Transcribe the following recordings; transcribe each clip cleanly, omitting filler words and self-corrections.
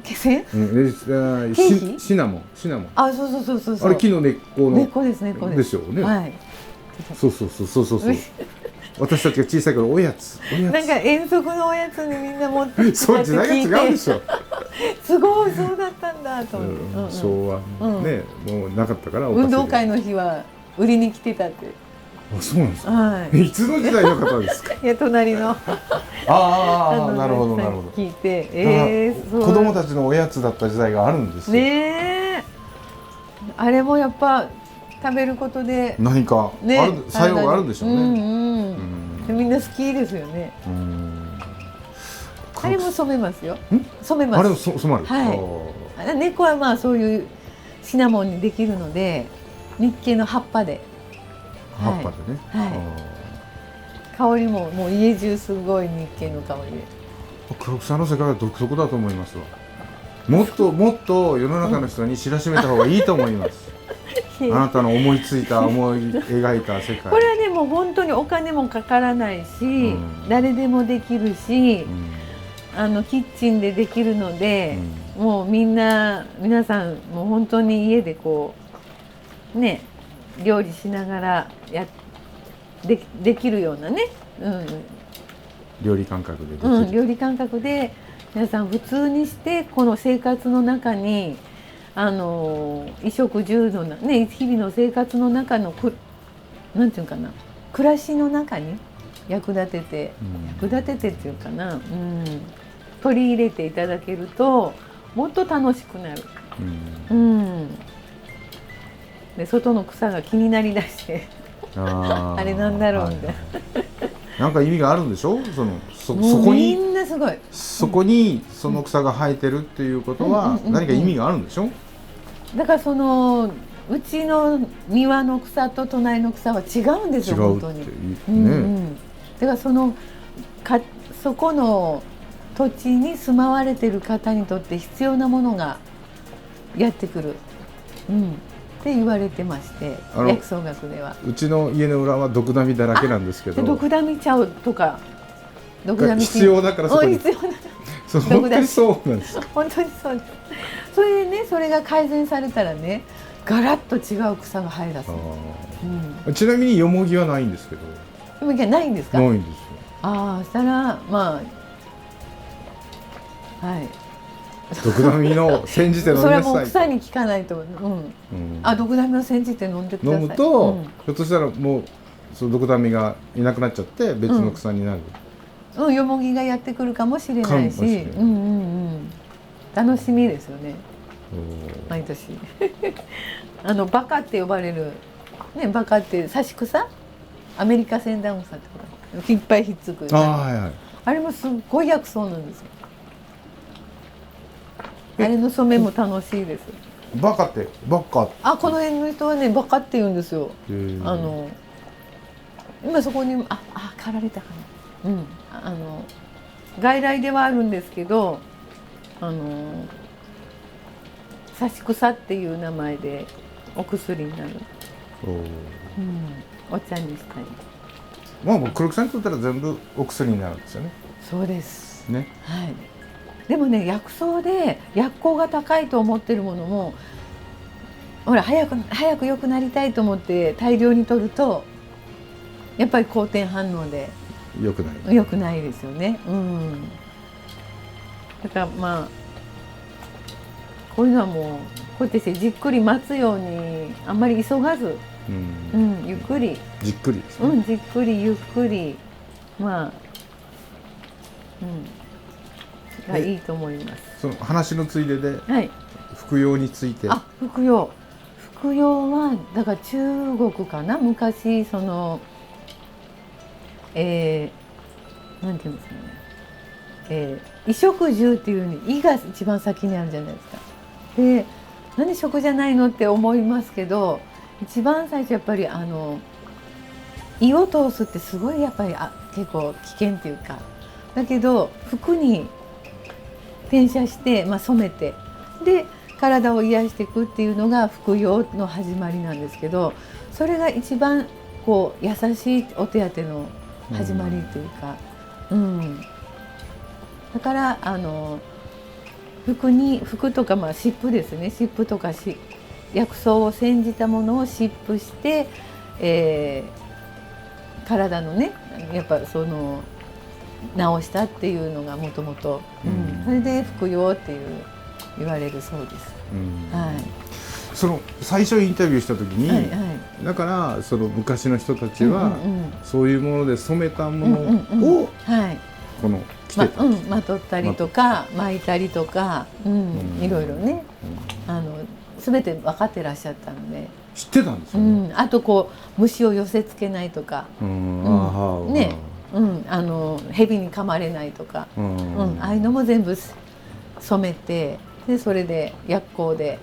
気仙？シナモン。あ、そう。あれ木の根っこの。根っこですね。でしょうね。はい。そう。私たちが小さい頃おやつ。なんか遠足のおやつにみんな持ってきたそうって聞いて。時代が違うでしょ。すごいそうだったんだと思って。昭和ねもうなかったから。運動会の日は売りに来てたって。あ、そうなんですか。はい。いつの時代の方ですか。いや隣の。ああ、なるほど。聞いて、子供たちのおやつだった時代があるんですよ。ねえ。あれもやっぱ食べることで何か作用があるんでしょうね。みんな好きですよね。あれも染めますよ。染めます。あれも染まる。はい。猫はまあそういうシナモンにできるので、日系の葉っぱで。葉っぱでね。はい。香りももう家中すごい日系の香りで。黒草の世界は独特だと思いますわ。もっと世の中の人に知らしめた方がいいと思います。あなたの思い描いた世界。これはねもう本当にお金もかからないし、誰でもできるし、キッチンでできるので、もう皆さんもう本当に家でこうね料理しながらできるようなね、料理感覚でできる。料理感覚で皆さん普通にしてこの生活の中に衣食住のね日々の生活の中のなんていうかな暮らしの中に役立ててっていうかな、取り入れていただけるともっと楽しくなる。で外の草が気になりだしてあれなんだろうみたいな。なんか意味があるんでしょ。そこにみんなすごい。そこにその草が生えてるっていうことは何か意味があるんでしょ。だからうちの庭の草と隣の草は違うんですよ。本当に。だからそこの土地に住まわれてる方にとって必要なものがやってくる。って言われてまして、薬草学では。うちの家の裏はドクダミだらけなんですけど。ドクダミちゃうとか。必要だからそこに。必要だから。本当にそうなんです。本当にそうです。それでね、それが改善されたらね、ガラッと違う草が生え出す。ちなみにヨモギはないんですけど。ヨモギはないんですか。ないんですよ。ああ、したらまあはい。ドクダミの煎じて飲みなさい。それはもう草に効かないと。ドクダミの煎じて飲んでください。飲むと、ひょっとしたらもうそのドクダミがいなくなっちゃって別の草になる。ヨモギがやってくるかもしれないし、楽しみですよね。毎年バカって呼ばれるね、バカって刺し草、アメリカセンダン草ってほらいっぱいひっつく。あれもすっごい薬草なんですよ。あれの染めも楽しいです。バカ。この辺の人はねバカって言うんですよ。今そこに刈られたかな。外来ではあるんですけど、刺し草っていう名前でお薬になる。お茶にしたり。もう黒草にとったら全部お薬になるんですよね。そうですね。はい。でもね、薬草で薬効が高いと思ってるものもほら早く良くなりたいと思って大量に取るとやっぱり好転反応で良くないですよね。だからまあこういうのはもうこうやってしてじっくり待つようにあんまり急がず、ゆっくりじっくりですね。じっくりゆっくりがいいと思います。その話のついでで、服用について。服用はだから中国かな、昔なんていうんですかね、衣食住っていうに衣が一番先にあるじゃないですか。で、なんで食じゃないのって思いますけど、一番最初やっぱり胃を通すってすごいやっぱり結構危険っていうか、だけど服に転写して、染めてで体を癒していくっていうのが服用の始まりなんですけど、それが一番こう優しいお手当の始まりっていうか、だから服とか、湿布ですね、湿布とか薬草を煎じたものを湿布して、体のねやっぱその治したっていうのがもともと、それで服用っていう言われるそうです。はい。その最初インタビューした時に、はいはい、だからその昔の人たちは、そういうもので染めたものを、この着てた、まとったりとか巻いたりとか、いろいろね、全て分かってらっしゃったので。知ってたんですよね。あとこう虫を寄せつけないとか、ね、蛇に噛まれないとか、ああいうのも全部染めて、でそれで薬効で、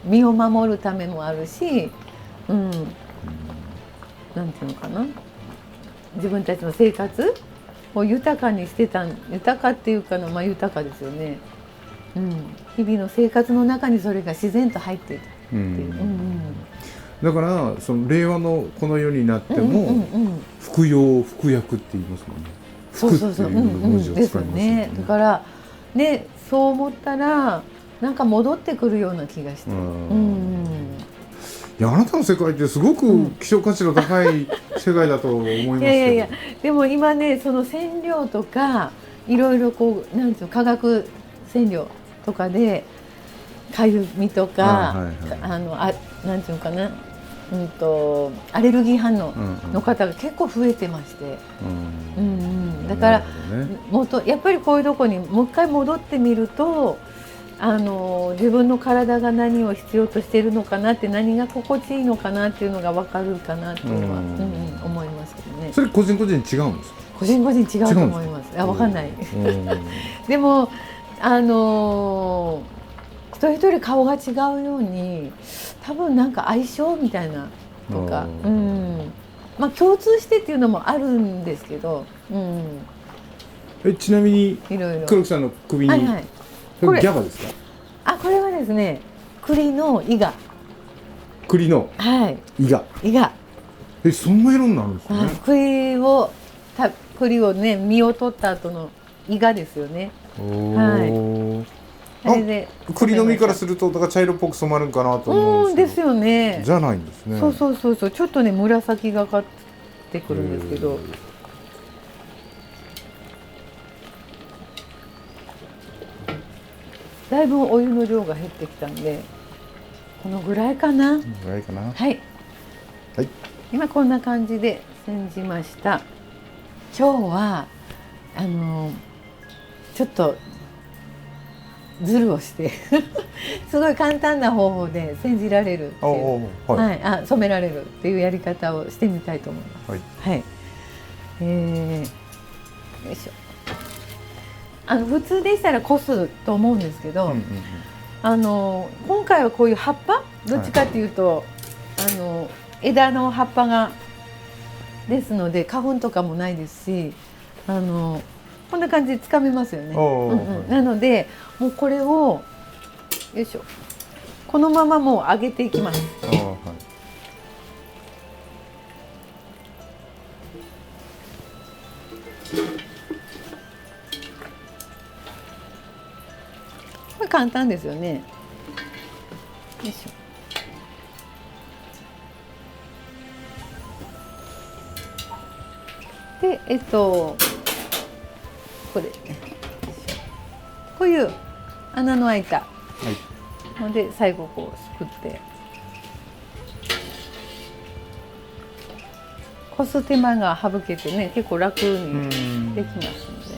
身を守るためもあるし、なんていうのかな、自分たちの生活を豊かにしてた、豊かっていうかな、豊かですよね。日々の生活の中にそれが自然と入っているっていう。だからその令和のこの世になっても服用服薬って言いますもんね。服っていう文字を使いますよね。だからね、そう思ったらなんか戻ってくるような気がして。いや、あなたの世界ってすごく希少価値の高い世界だと思いますけど。でも今ね、その染料とかいろいろこうなんていうの、化学染料とかでかゆみとか、なんていうのかな、アレルギー反応の方が結構増えてまして、だからやっぱりこういうとこにもう一回戻ってみると、自分の体が何を必要としているのかなって、何が心地いいのかなっていうのが分かるかなというのは思いますけどね。それ個人個人違うんですか？個人個人違うと思います。分かんない。でも一人一人顔が違うように、多分なんか相性みたいなとか、共通してっていうのもあるんですけど、ちなみに黒木さんの首にこれギャバですか？これはですね、栗のイガ。栗のイガ。そんな色になるんですね。栗をね、実を取った後のイガですよね。栗の実からするとだから茶色っぽく染まるんかなと思うんですけど、ですよね。じゃないんですね。そうちょっとね紫がかってくるんですけど、だいぶお湯の量が減ってきたんで、このぐらいかな。はい。今こんな感じで煎じました。今日はちょっとズルをしてすごい簡単な方法で煎じられるっていう、染められるっていうやり方をしてみたいと思います。よいしょ。普通でしたらこすと思うんですけど、今回はこういう葉っぱ、どっちかっていうと、枝の葉っぱがですので花粉とかもないですし、こんな感じでつかめますよね。なのでもうこれをよいしょ、このままもう揚げていきます。これ簡単ですよね。よいしょ。でこれこういう穴の開いたので最後こうすくってこす手間が省けてね、結構楽にできますので、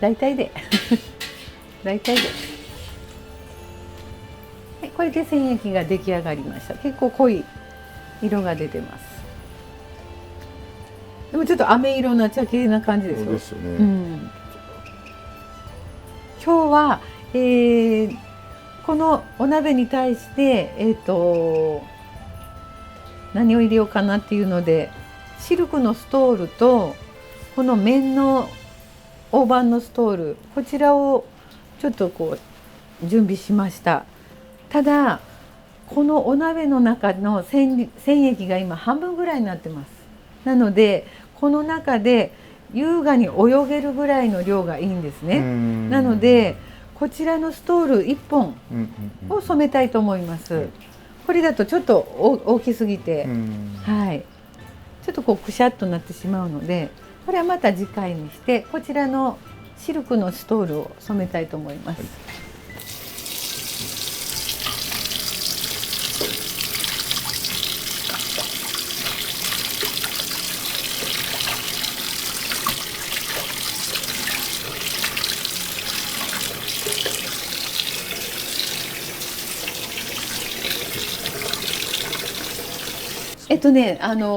大体で大体で、これで染液が出来上がりました。結構濃い色が出てます。でもちょっと飴色な茶系な感じですよ。そうですよね。今日は、このお鍋に対して、何を入れようかなっていうので、シルクのストールとこの綿の大判のストール、こちらをちょっとこう準備しました。ただこのお鍋の中の染液が今半分ぐらいになってます。なのでこの中で優雅に泳げるぐらいの量がいいんですね。なのでこちらのストール1本を染めたいと思います。これだとちょっと大きすぎて、はい、ちょっとこうくしゃっとなってしまうので、これはまた次回にしてこちらのシルクのストールを染めたいと思います。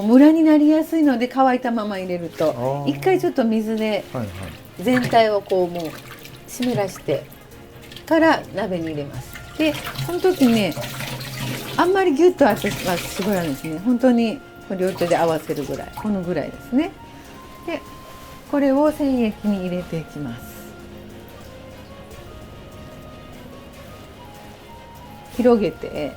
ムラになりやすいので、乾いたまま入れると一回ちょっと水で全体をこうもう湿らしてから鍋に入れます。でその時ね、あんまりギュッとは絞らないですね。本当に両手で合わせるぐらい、このぐらいですね。でこれを染液に入れていきます。広げて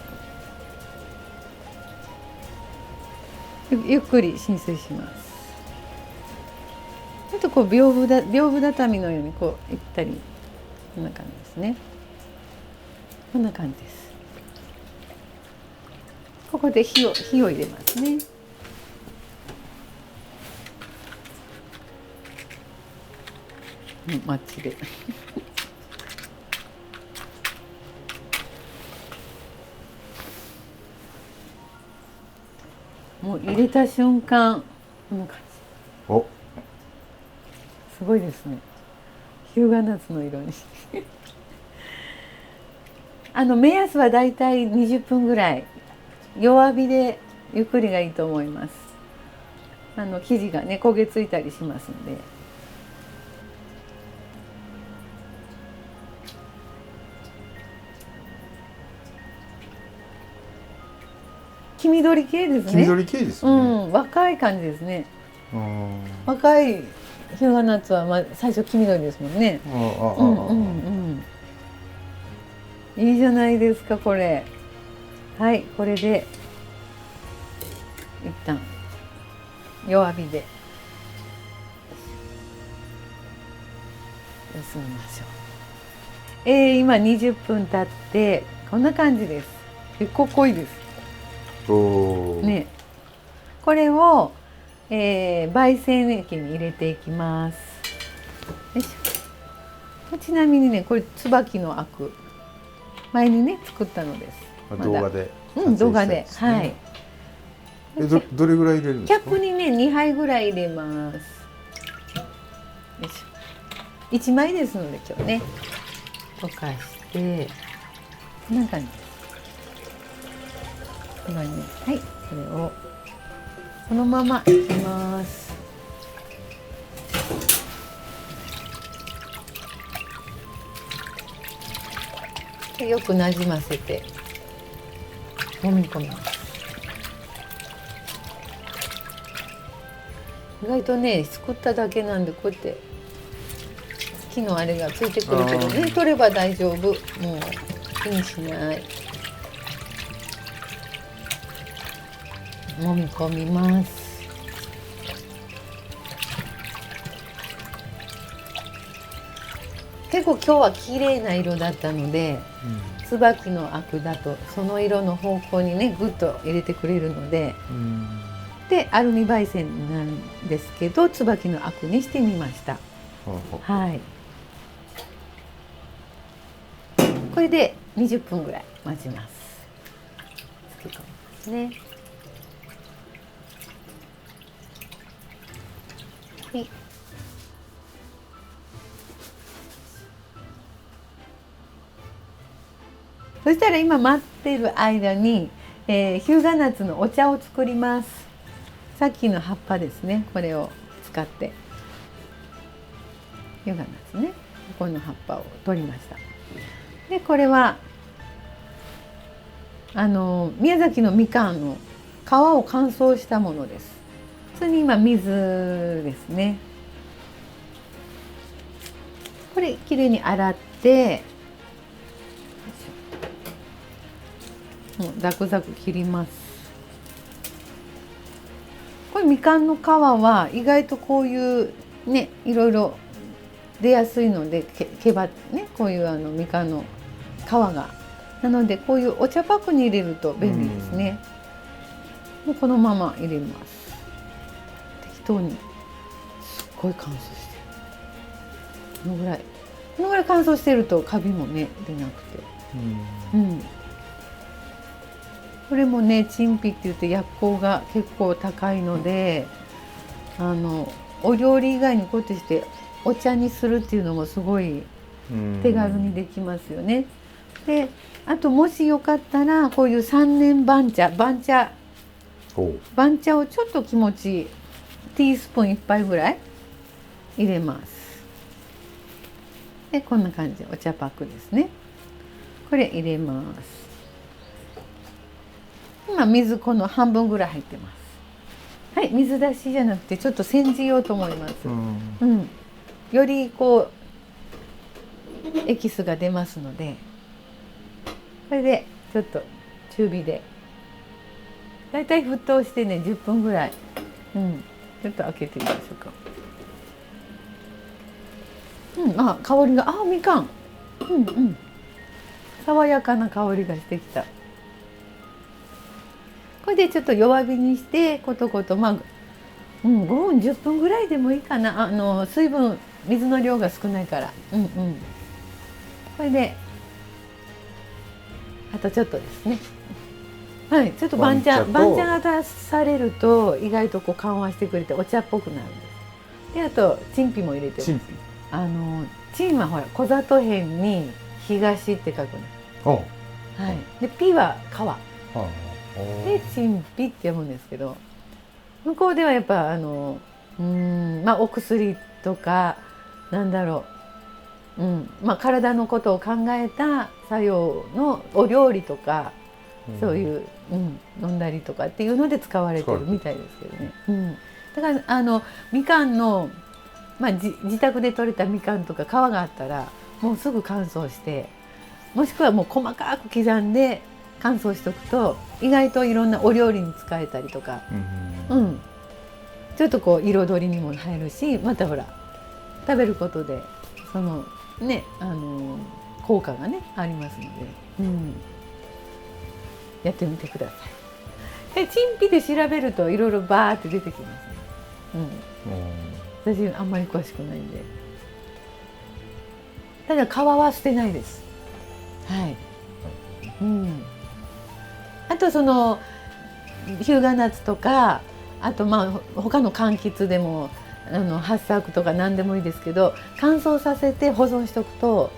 ゆっくり浸水します。ちょっとこう屏風畳のようにこういったり、こんな感じですね。こんな感じです。ここで火を入れますね。マッチでもう入れた瞬間こんな感じ。お、すごいですね。日向夏の色に目安はだいたい20分ぐらい、弱火でゆっくりがいいと思います。生地がね焦げついたりしますので。黄緑系ですね。黄緑系ですね。若い感じですね。若い日向夏は最初黄緑ですもんね。いいじゃないですかこれ。はい、これで一旦弱火で休みましょう。今20分経ってこんな感じです。結構濃いです。ね、これを、焙煎液に入れていきます。よいしょ。ちなみにね、これ椿のアク前にね作ったのです。動画で、動画で、はい。どれぐらい入れるんですか？キャップにね2杯ぐらい入れます。よいしょ。1枚ですので今日ね溶かしてこんな感じです。はい、これをこのままいきます。でよくなじませて揉み込みます。意外とね作っただけなんでこうやって木のあれがついてくるけどね、取れば大丈夫。もう気にしない。揉み込みます。結構今日は綺麗な色だったので、椿のアクだとその色の方向にねぐっと入れてくれるので、でアルミ焙煎なんですけど椿のアクにしてみました。はい。これで20分ぐらい待ちます。漬け込みますね。はい。そしたら今待っている間に、日向夏のお茶を作ります。さっきの葉っぱですね、これを使って日向夏ね、ここの葉っぱを取りました。でこれは宮崎のみかんの皮を乾燥したものです。普通に今水ですね。これきれいに洗ってもうザクザク切ります。これみかんの皮は意外とこういうねいろいろ出やすいので毛羽ねこういうみかんの皮がなのでこういうお茶パックに入れると便利ですね。もうこのまま入れます。適当にすっごい乾燥してるこのぐらい乾燥してるとカビもね出なくて、これもね陳皮って言って薬効が結構高いのでお料理以外にこうやってしてお茶にするっていうのもすごい手軽にできますよね。であともしよかったらこういう三年番茶をちょっと気持ちティースプーン1杯ぐらい入れます。でこんな感じお茶パックですね。これ入れます。今水この半分ぐらい入ってます。はい、水出しじゃなくてちょっと煎じようと思います。よりこうエキスが出ますので、これでちょっと中火でだいたい沸騰してね10分ぐらい、ちょっと開けてみましょうか。香りがみかん、爽やかな香りがしてきた。これでちょっと弱火にしてコトコト5分10分ぐらいでもいいかな。水の量が少ないから、これであとちょっとですね。はい、ちょっと番茶が出されると意外とこう緩和してくれてお茶っぽくなるんです。であと陳皮も入れてます。陳はほら小里辺に東って書くの。で皮は皮。で陳皮って読むんですけど、向こうではやっぱお薬とか体のことを考えた作用のお料理とか、そういう、飲んだりとかっていうので使われてるみたいですけどね。だからみかんの、自宅で採れたみかんとか皮があったらもうすぐ乾燥して、もしくはもう細かく刻んで乾燥しておくと意外といろんなお料理に使えたりとか、ちょっとこう彩りにも入るし、またほら食べることでそのね効果がねありますので、やってみてください。で陳皮で調べるといろいろバーって出てきますね。私あんまり詳しくないんで。ただ皮は捨てないです。あとその日向夏とか、あと他の柑橘でも八朔とか何でもいいですけど、乾燥させて保存しておくと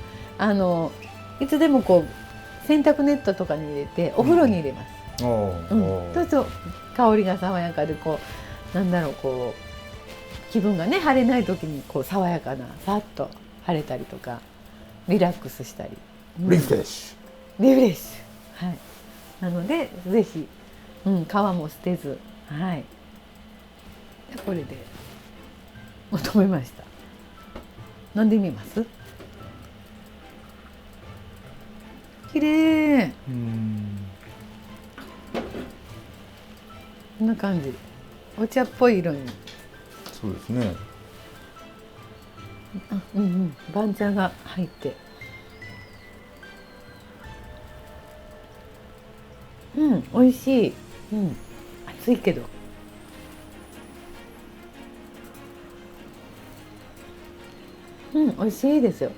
いつでもこう洗濯ネットとかに入れてお風呂に入れます。そうすると香りが爽やかでこう気分がね晴れない時にこう爽やかなさっと晴れたりとかリラックスしたり、リフレッシュ、なのでぜひ、皮も捨てず、これで求めました。飲んでみます？綺麗。こんな感じ。お茶っぽい色に。そうですね。番茶が入って。美味しい。熱いけど。美味しいですよ。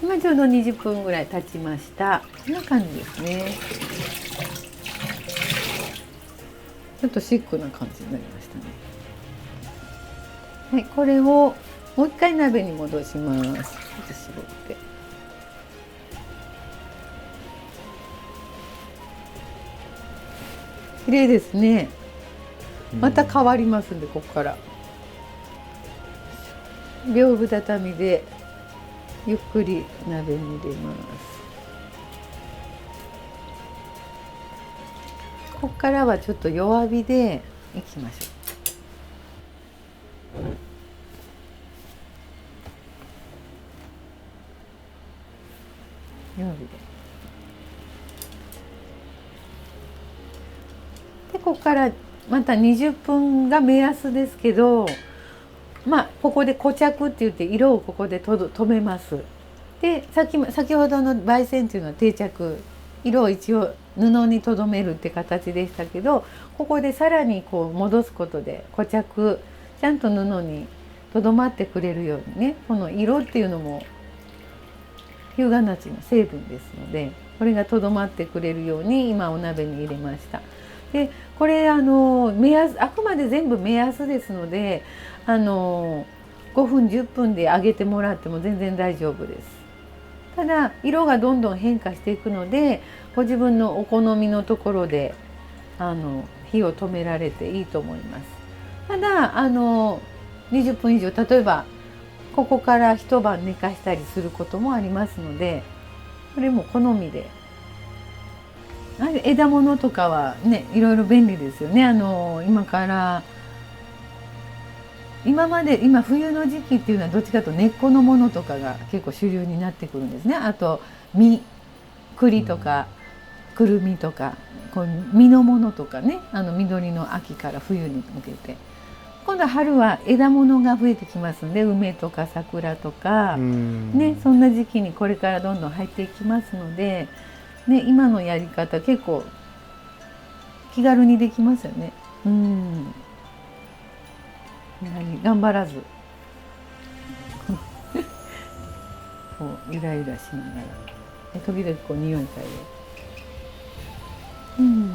今ちょうど20分ぐらい経ちました。こんな感じですね。ちょっとシックな感じになりましたね。これをもう一回鍋に戻します。ちょっと絞って。綺麗ですね。また変わりますんで、ここから屏風畳でゆっくり鍋に入れます。ここからはちょっと弱火でいきましょう。弱火で。ここからまた20分が目安ですけど、ここで固着って言って色をここで止めます。で先ほどの焙煎っていうのは定着、色を一応布にとどめるって形でしたけど、ここでさらにこう戻すことで固着、ちゃんと布にとどまってくれるようにね、この色っていうのも日向夏の成分ですので、これがとどまってくれるように今お鍋に入れました。でこれ目安、あくまで全部目安ですので、5分10分で揚げてもらっても全然大丈夫です。ただ色がどんどん変化していくので、ご自分のお好みのところで火を止められていいと思います。ただ20分以上、例えばここから一晩寝かしたりすることもありますので、これも好みで。枝物とかはね、いろいろ便利ですよね。今冬の時期っていうのはどっちかと根っこのものとかが結構主流になってくるんですね。あと栗とかくるみとか、こう実のものとかね、緑の秋から冬に向けて、今度は春は枝物が増えてきますんで、梅とか桜とかね、そんな時期にこれからどんどん入っていきますので、ね、今のやり方結構気軽にできますよね。頑張らずこうゆらゆらしながら、時々こう匂い嗅いで、いいね。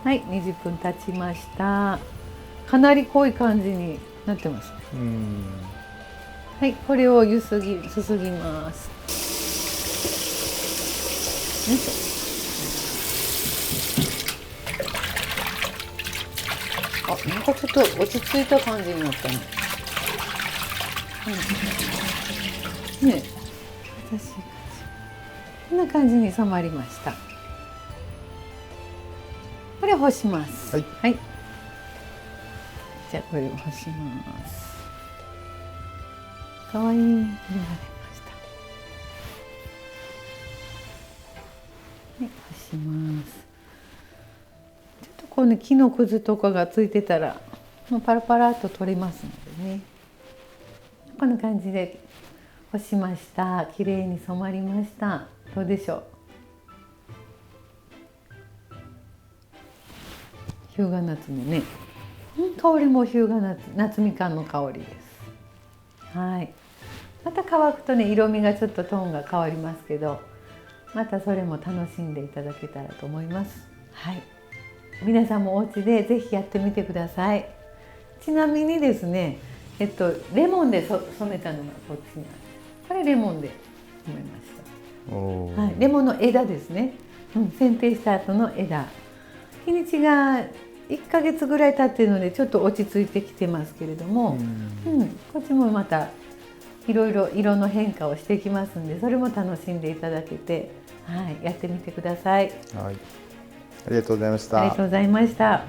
はい、20分経ちました。かなり濃い感じになってます。はい、これをすすぎます。よいしょ。なんかちょっと落ち着いた感じになったね。ね、私こんな感じに染まりました。これ干します。はい。じゃあこれを干します。かわいい色が出ました。はい、干します。ちょっとこうね、木のくずとかがついてたらもうパラパラっと取れますのでね。こんな感じで干しました。綺麗に染まりました。どうでしょう。日向夏のね、香りも日向夏みかんの香りです。はい。また乾くとね、色味がちょっとトーンが変わりますけど、またそれも楽しんでいただけたらと思います。はい。皆さんもお家でぜひやってみてください。ちなみにですね、レモンで染めたのがこっちにある。これレモンで染めました。はい、レモンの枝ですね。剪定した後の枝。日にちが1ヶ月ぐらい経っているのでちょっと落ち着いてきてますけれども、こっちもまたいろいろ色の変化をしてきますんで、それも楽しんでいただけて、はい、やってみてください。はい、ありがとうございました。ありがとうございました。